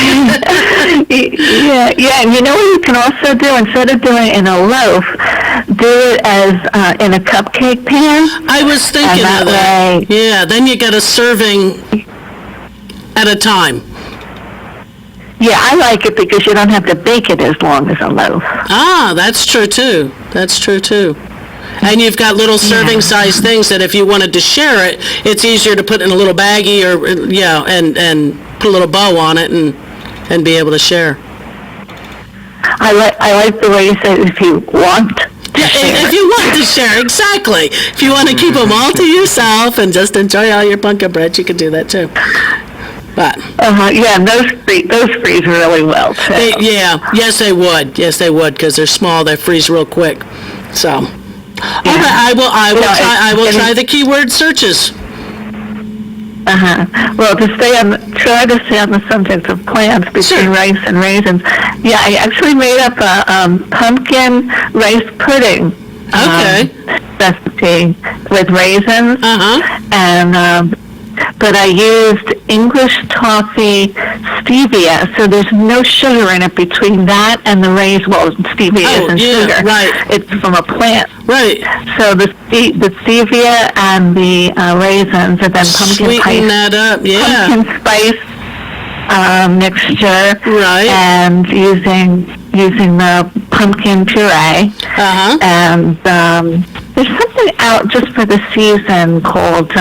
And you know what you can also do? Instead of doing it in a loaf, do it as in a cupcake pan. I was thinking of that. Yeah, then you get a serving at a time. Yeah, I like it because you don't have to bake it as long as a loaf. Ah, that's true too. And you've got little serving size things that if you wanted to share it, it's easier to put in a little baggie or and put a little bow on it and be able to share. I like the way you said if you want. If you want to share, exactly. If you want to keep them all to yourself and just enjoy all your pumpkin bread, you can do that too. But those freeze really well too. Yes they would because they're small. They freeze real quick. So. I will try the keyword searches. Well, try to stay on the subject of plants between rice and raisins. Yeah, I actually made up a pumpkin rice pudding recipe with raisins, but I used English toffee stevia, so there's no sugar in it between that and the raisins. Well, stevia isn't sugar. Right. It's from a plant. Right. So the stevia and the raisins, and then pumpkin spice mixture. Right. And using the pumpkin puree. And there's something out just for the season called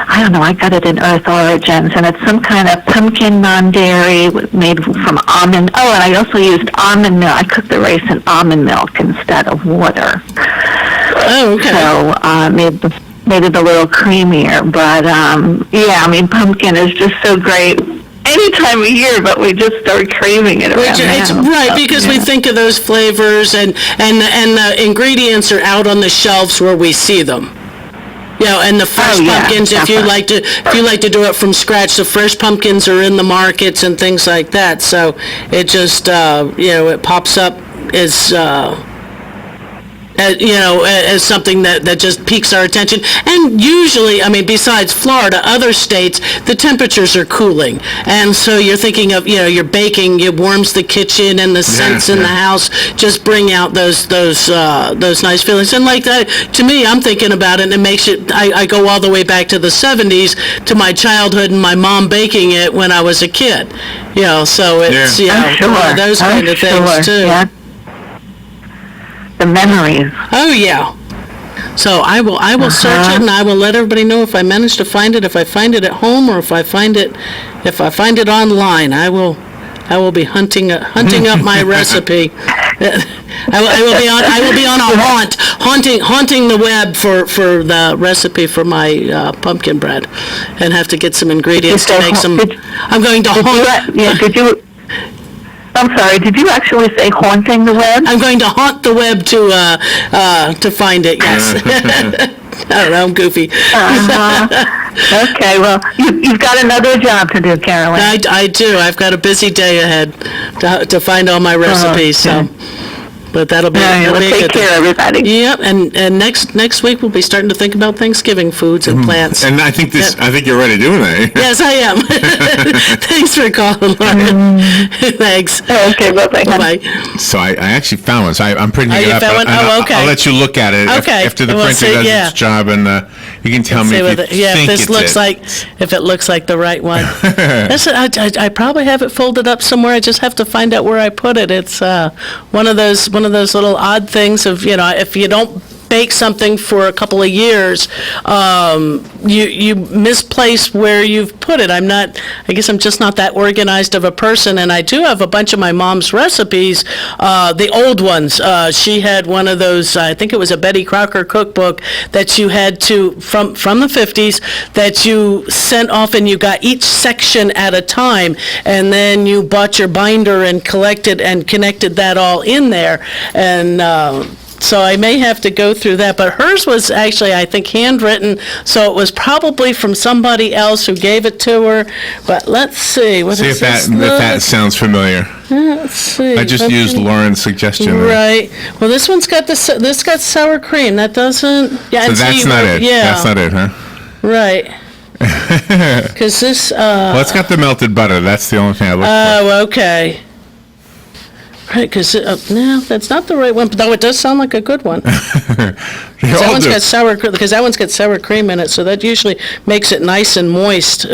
I don't know, I got it in Earth Origins, and it's some kind of pumpkin non-dairy made from almond. Oh, and I also used almond milk. I cooked the rice in almond milk instead of water. Oh, okay. So made it a little creamier. But, pumpkin is just so great any time of year, but we just start craving it around now. Because we think of those flavors, and the ingredients are out on the shelves where we see them. And the fresh pumpkins, if you like to do it from scratch, the fresh pumpkins are in the markets and things like that. So it just, it pops up as as something that just piques our attention. And usually, besides Florida, other states, the temperatures are cooling. And so you're thinking of, you're baking, it warms the kitchen and the scents in the house just bring out those nice feelings. And like that, to me, I'm thinking about it, and it makes it, I go all the way back to the 70s, to my childhood and my mom baking it when I was a kid. So it's, one of those kind of things, too. Yeah. The memories. Oh yeah. So I will search it, and I will let everybody know if I manage to find it. If I find it at home, or if I find it online, I will I will be hunting up my recipe. I will be on a haunting the web for the recipe for my pumpkin bread, and have to get some ingredients to make some. I'm going to haunt. Did you? I'm sorry. Did you actually say haunting the web? I'm going to haunt the web to find it. Yes. I don't know. I'm goofy. Okay. Well, you've got another job to do, Carolyn. I do. I've got a busy day ahead to find all my recipes. Okay. So. But that'll be, take care, everybody. Yep, and next week we'll be starting to think about Thanksgiving foods and plants. And I think I think you're already doing that. Yes, I am. Thanks for calling, Lauren. Thanks. Okay, bye-bye. Bye-bye. So I actually found one. So I'm printing it you up. found one? Oh, okay. I'll let you look at it Okay. after the printer does its job, and you can tell me if you think if it looks like the right one. I probably have it folded up somewhere. I just have to find out where I put it. It's one of those little odd things of, if you don't bake something for a couple of years, you misplace where you've put it. I guess I'm just not that organized of a person, and I do have a bunch of my mom's recipes, the old ones. She had one of those, I think it was a Betty Crocker cookbook that you had to, from the 50s, that you sent off and you got each section at a time, and then you bought your binder and collected and connected that all in there. And so I may have to go through that, but hers was actually, I think, handwritten, so it was probably from somebody else who gave it to her. But let's see. See if that sounds familiar. Let's see. I just used Lauren's suggestion. Right. Well, this one's got this got sour cream. That doesn't. Yeah. So that's not it. Yeah. That's not it, huh? Right. Because this. Well, it's got the melted butter. That's the only thing I look for. Oh, okay. Right, because no, that's not the right one. Though it does sound like a good one. That one's got sour cream, because that one's got sour cream in it, so that usually makes it nice and moist.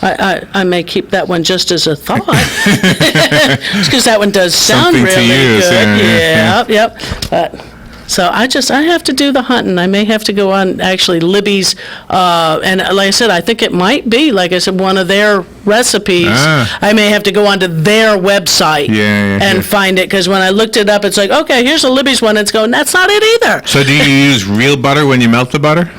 I may keep that one just as a thought, because that one does sound Something really to use, good. Yep. But. So I have to do the hunting. I may have to go on actually Libby's, and like I said, I think it might be, like I said, one of their recipes. I may have to go onto their website and find it, because when I looked it up, it's like, okay, here's a Libby's one. It's going, that's not it either. So do you use real butter when you melt the butter?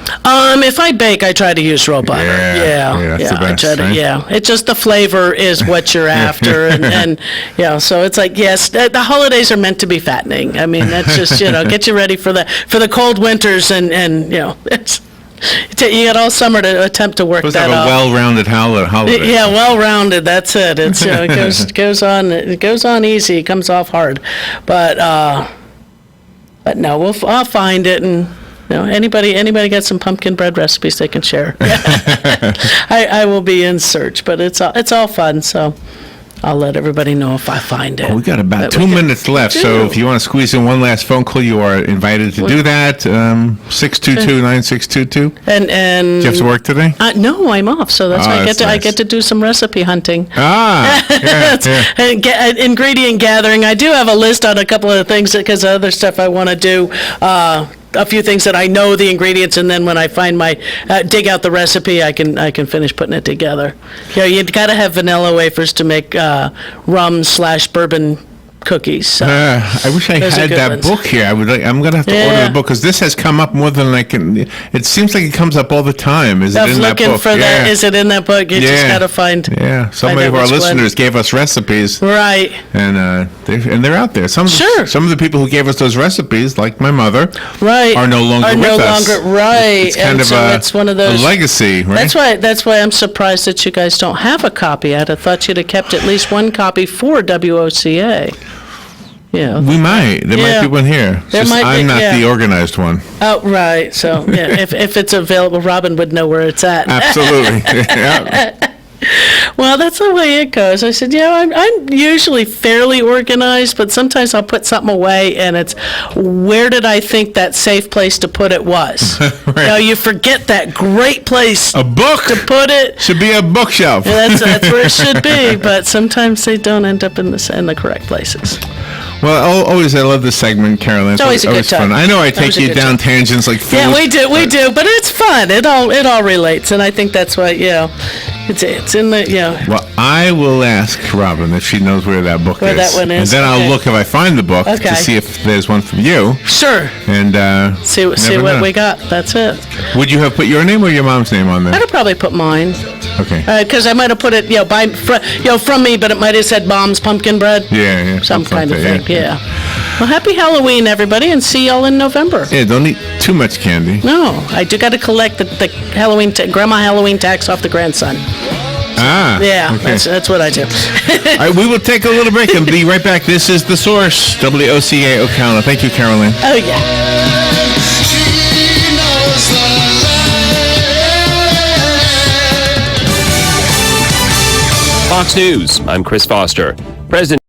If I bake, I try to use real butter. Yeah, that's the best, I try to, right? It's just the flavor is what you're after, and so it's like, yes, the holidays are meant to be fattening. I mean, that's just, get you ready for the cold winters, and it's you got all summer to attempt to work that out. A well-rounded holiday. Yeah, well-rounded. That's it. It's it goes on easy. It comes off hard, but no, I'll find it, and anybody got some pumpkin bread recipes they can share. I will be in search, but it's all fun. So I'll let everybody know if I find it. Well, we got about 2 minutes left, so if you want to squeeze in one last phone call, you are invited to do that. 622-9622. And do you have to work today? No, I'm off, so that's why I get to do some recipe hunting. And ingredient gathering. I do have a list on a couple of things because of other stuff I want to do. A few things that I know the ingredients, and then when I find dig out the recipe, I can finish putting it together. You got to have vanilla wafers to make rum/bourbon cookies. So I wish I had that book here. I'm gonna have to order the book, because this has come up more than I can. It seems like it comes up all the time. Is it in that book? Is it in that book? You just gotta find. Yeah, some of our listeners gave us recipes. Right. And they're out there. Some of the people who gave us those recipes, like my mother, are no longer with us. Right. It's kind of it's one of those, a legacy, right? That's why I'm surprised that you guys don't have a copy. I'd have thought you'd have kept at least one copy for WOCA. Yeah. We might. There might be one here. I'm not the organized one. Oh, right. So, if it's available, Robin would know where it's at. Absolutely. Well, that's the way it goes. I said, I'm usually fairly organized, but sometimes I'll put something away, and it's, where did I think that safe place to put it was? Right. You forget that great place to put it. Should be a bookshelf. That's where it should be, but sometimes they don't end up in the correct places. Well, always, I love this segment, Carolyn. It's always a good time. Fun. I know I take you down tangents like food. Yeah, we do, but it's fun. It all relates, and I think that's why, it's in the, Well, I will ask Robin if she knows where that book Where is. that one is, And then okay. I'll look if I find the book Okay. to see if there's one from you. Sure. And See what know. we got. That's it. Would you have put your name or your mom's name on there? I'd have probably put mine. Okay. Because I might have put it, from me, but it might have said Mom's pumpkin bread. Yeah. Some kind like of that, thing. Yeah. Well, happy Halloween, everybody, and see y'all in November. Yeah, don't eat too much candy. No, I do got to collect the Halloween grandma Halloween tax off the grandson. Yeah, okay. that's what I do. All right, we will take a little break and be right back. This is The Source, WOCA Ocala. Thank you, Caroline. Oh, yeah. Fox News, I'm Chris Foster. President